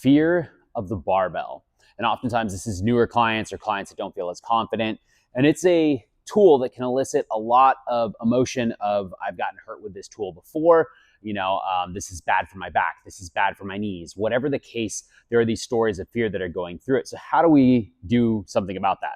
fear of the barbell. And oftentimes this is newer clients or clients that don't feel as confident. And it's a tool that can elicit a lot of emotion of, I've gotten hurt with this tool before, this is bad for my back, this is bad for my knees, whatever the case, there are these stories of fear that are going through it. So how do we do something about that?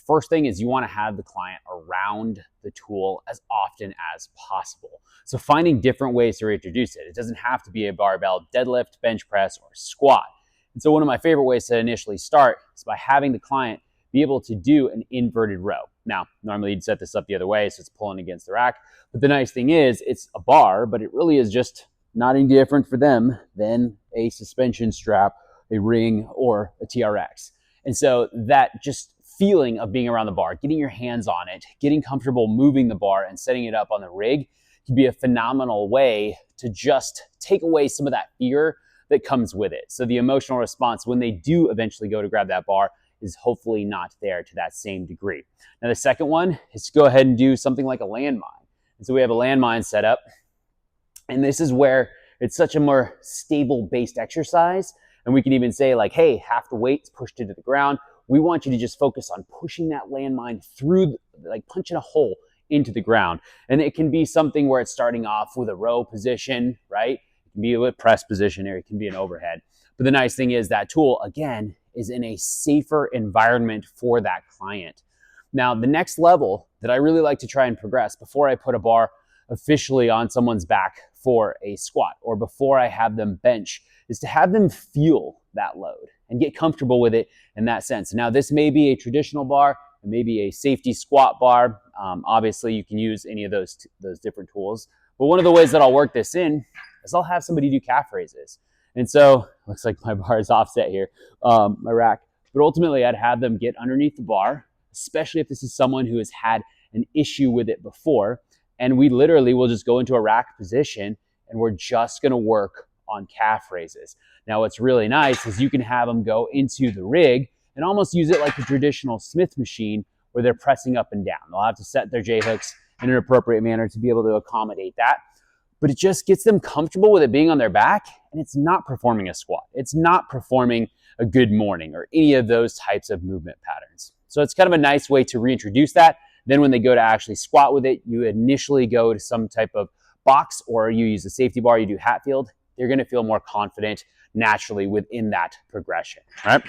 First thing is you want to have the client around the tool as often as possible. So finding different ways to reintroduce it. It doesn't have to be a barbell deadlift, bench press, or squat. And so one of my favorite ways to initially start is by having the client be able to do an inverted row. Now, normally you'd set this up the other way, so it's pulling against the rack. But the nice thing is it's a bar, but it really is just not any different for them than a suspension strap, a ring, or a TRX. And so that just feeling of being around the bar, getting your hands on it, getting comfortable moving the bar and setting it up on the rig can be a phenomenal way to just take away some of that fear that comes with it. So the emotional response when they do eventually go to grab that bar is hopefully not there to that same degree. Now the second one is to go ahead and do something like a landmine. And so we have a landmine set up, and this is where it's such a more stable based exercise. And we can even say like, hey, half the weight's pushed into the ground. We want you to just focus on pushing that landmine through, like punching a hole into the ground. And it can be something where it's starting off with a row position, right? It can be a press position, or it can be an overhead. But the nice thing is that tool, again, is in a safer environment for that client. Now, the next level that I really like to try and progress before I put a bar officially on someone's back for a squat or before I have them bench is to have them feel that load and get comfortable with it in that sense. Now, this may be a traditional bar, it may be a safety squat bar. Obviously, you can use any of those different tools. But one of the ways that I'll work this in is I'll have somebody do calf raises. And so, looks like my bar is offset here, my rack. But ultimately, I'd have them get underneath the bar, especially if this is someone who has had an issue with it before. And we literally will just go into a rack position and we're just gonna work on calf raises. Now, what's really nice is you can have them go into the rig and almost use it like a traditional Smith machine where they're pressing up and down. They'll have to set their J-hooks in an appropriate manner to be able to accommodate that. But it just gets them comfortable with it being on their back, and it's not performing a squat. It's not performing a good morning or any of those types of movement patterns. So it's kind of a nice way to reintroduce that. Then when they go to actually squat with it, you initially go to some type of box or you use a safety bar, you do Hatfield. They're gonna feel more confident naturally within that progression, right?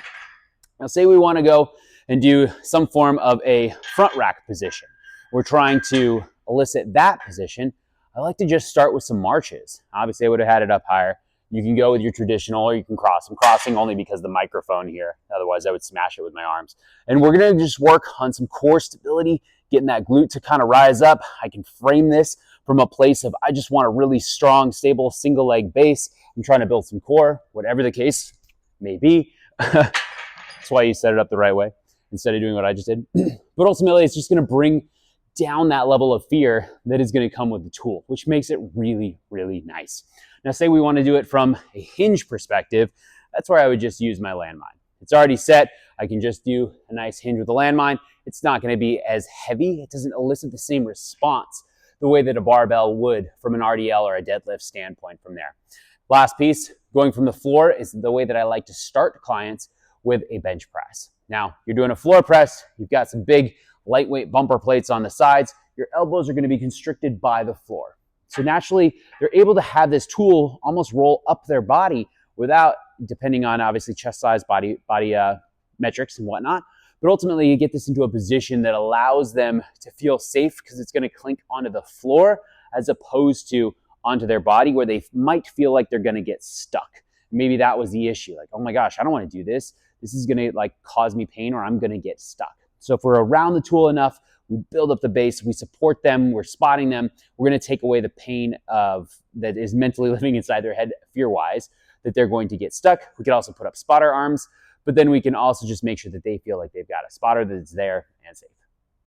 Now say we wanna go and do some form of a front rack position. We're trying to elicit that position. I like to just start with some marches. Obviously I would have had it up higher. You can go with your traditional or you can cross. I'm crossing only because of the microphone here. Otherwise I would smash it with my arms. And we're gonna just work on some core stability, getting that glute to kind of rise up. I can frame this from a place of, I just want a really strong, stable, single leg base. I'm trying to build some core, whatever the case may be. That's why you set it up the right way instead of doing what I just did. But ultimately it's just gonna bring down that level of fear that is going to come with the tool, which makes it really, really nice. Now, say we want to do it from a hinge perspective, that's where I would just use my landmine. It's already set. I can just do a nice hinge with the landmine. It's not going to be as heavy. It doesn't elicit the same response the way that a barbell would from an RDL or a deadlift standpoint from there. Last piece, going from the floor, is the way that I like to start clients with a bench press. Now, you're doing a floor press. You've got some big lightweight bumper plates on the sides. Your elbows are going to be constricted by the floor. So naturally, they're able to have this tool almost roll up their body without, depending on obviously chest size, body metrics and whatnot. But ultimately, you get this into a position that allows them to feel safe because it's going to clink onto the floor as opposed to onto their body where they might feel like they're going to get stuck. Maybe that was the issue. Like, oh my gosh, I don't want to do this. This is going to like cause me pain or I'm going to get stuck. So if we're around the tool enough, we build up the base, we support them, we're spotting them, we're going to take away the pain of that is mentally living inside their head fear-wise, that they're going to get stuck. We could also put up spotter arms, but then we can also just make sure that they feel like they've got a spotter that's there and safe.